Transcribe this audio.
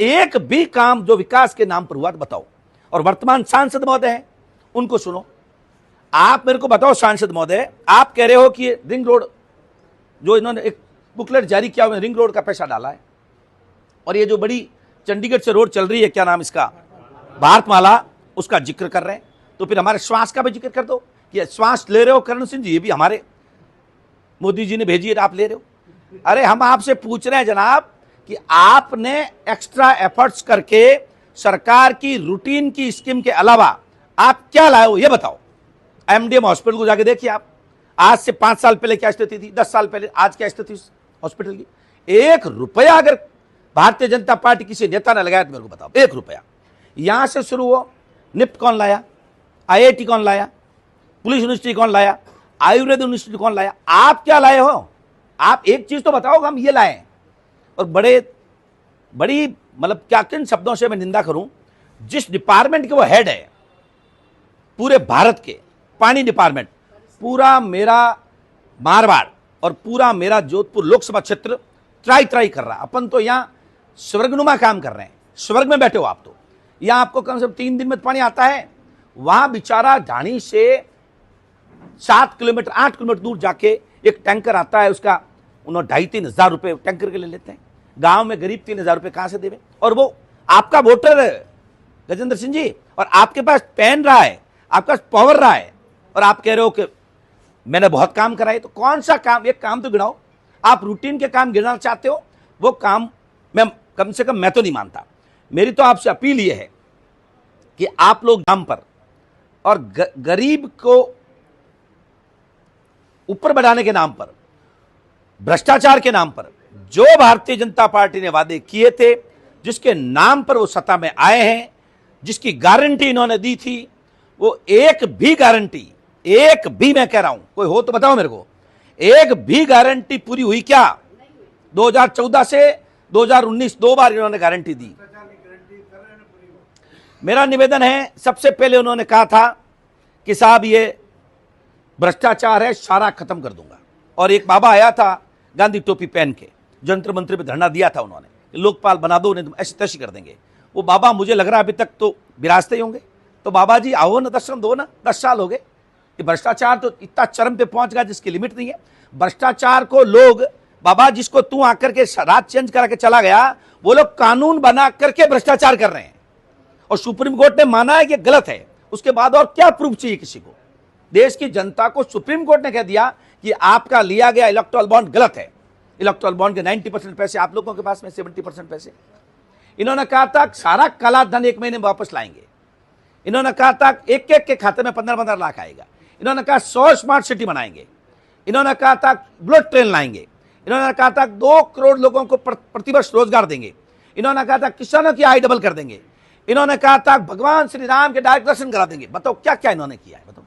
एक भी काम जो विकास के नाम पर हुआ तो बताओ। और वर्तमान सांसद महोदय हैं, उनको सुनो। आप मेरे को बताओ सांसद महोदय, आप कह रहे हो कि रिंग रोड जो इन्होंने एक बुकलेट जारी किया, रिंग रोड का पैसा डाला है, और ये जो बड़ी चंडीगढ़ से रोड चल रही है, क्या नाम इसका, भारतमाला, उसका जिक्र कर रहे हैं। तो फिर हमारे श्वास का भी जिक्र कर दो कि श्वास ले रहे हो करण सिंह जी, ये भी हमारे मोदी जी ने भेजी है, आप ले रहे हो। अरे हम आपसे पूछ रहे हैं जनाब कि आपने एक्स्ट्रा एफर्ट्स करके सरकार की रूटीन की स्कीम के अलावा आप क्या लाए हो, ये बताओ। एमडीएम हॉस्पिटल को जाके देखिए आप, आज से 5 साल पहले क्या स्थिति थी, 10 साल पहले आज क्या स्थिति हॉस्पिटल की। 1 रुपया अगर भारतीय जनता पार्टी किसी नेता ने लगाया तो मेरे को बताओ, 1 रुपया। यहां से शुरू हो, निफ्ट कौन लाया, आईआईटी कौन लाया, पुलिस यूनिवर्सिटी कौन लाया, आयुर्वेद यूनिवर्सिटी कौन लाया, आप क्या लाए हो? आप एक चीज तो बताओ, हम ये लाए। और बड़ी मतलब क्या किन शब्दों से मैं निंदा करूं, जिस डिपार्टमेंट के वो हेड है पूरे भारत के, पानी डिपार्टमेंट, पूरा मेरा मारवाड़ और पूरा मेरा जोधपुर लोकसभा क्षेत्र ट्राई कर रहा। अपन तो यहां स्वर्गनुमा काम कर रहे हैं, स्वर्ग में बैठे हो आप। तो यहां आपको कम से कम 3 दिन में पानी आता है, वहां बेचारा ढाणी से 7 किलोमीटर 8 किलोमीटर दूर जाके एक टैंकर आता है, उसका उन्होंने 2,500-3 हज़ार रुपए टैंकर के लिए लेते हैं। गांव में गरीब 3 हज़ार रुपए कहां से देवे? और वो आपका वोटर है गजेंद्र सिंह जी, और आपके पास पेन रहा है, आपका पावर रहा है, और आप कह रहे हो कि मैंने बहुत काम कराए। तो कौन सा काम, एक काम तो गिनाओ। आप रूटीन के काम गिनाना चाहते हो, वो काम मैं कम से कम मैं तो नहीं मानता। मेरी तो आपसे अपील यह है कि आप लोग नाम पर और गरीब को ऊपर बढ़ाने के नाम पर, भ्रष्टाचार के नाम पर जो भारतीय जनता पार्टी ने वादे किए थे, जिसके नाम पर वो सत्ता में आए हैं, जिसकी गारंटी इन्होंने दी थी, वो एक भी गारंटी, एक भी, मैं कह रहा हूं, कोई हो तो बताओ मेरे को, एक भी गारंटी पूरी हुई क्या? 2014 से 2019 2 बार इन्होंने गारंटी दी। मेरा निवेदन है, सबसे पहले उन्होंने कहा था कि साहब ये भ्रष्टाचार है, सारा खत्म कर दूंगा। और एक बाबा आया था गांधी टोपी पहन के, जंतर मंत्र पे धरना दिया था उन्होंने, लोकपाल बना दो, उन्हें ऐसी तैसी कर देंगे। वो बाबा मुझे लग रहा है अभी तक तो विरासते ही होंगे। तो बाबा जी आओ ना, दर्शन दो ना, 10 साल हो गए। कि भ्रष्टाचार तो इतना चरम पे पहुंच गया जिसकी लिमिट नहीं है। भ्रष्टाचार को लोग, बाबा जिसको तू आकर के रात चेंज करा के चला गया, वो लोग कानून बना करके भ्रष्टाचार कर रहे हैं, और सुप्रीम कोर्ट ने माना है कि गलत है। उसके बाद और क्या प्रूफ चाहिए किसी को? देश की जनता को सुप्रीम कोर्ट ने कह दिया कि आपका लिया गया इलेक्टोरल बॉन्ड गलत है। इलेक्टोरल बॉन्ड के 90% पैसे आप लोगों के पास में, 70% पैसे। इन्होंने कहा था सारा काला धन 1 महीने में वापस लाएंगे। इन्होंने कहा था एक के खाते में 15-15 लाख आएगा। इन्होंने कहा 100 स्मार्ट सिटी बनाएंगे। इन्होंने कहा था बुलेट ट्रेन लाएंगे। इन्होंने कहा था 2 करोड़ लोगों को प्रतिवर्ष रोजगार देंगे। इन्होंने कहा था किसानों की आय डबल कर देंगे। इन्होंने कहा था भगवान श्री राम के डायरेक्ट दर्शन करा देंगे। बताओ क्या क्या इन्होंने किया है, बताओ।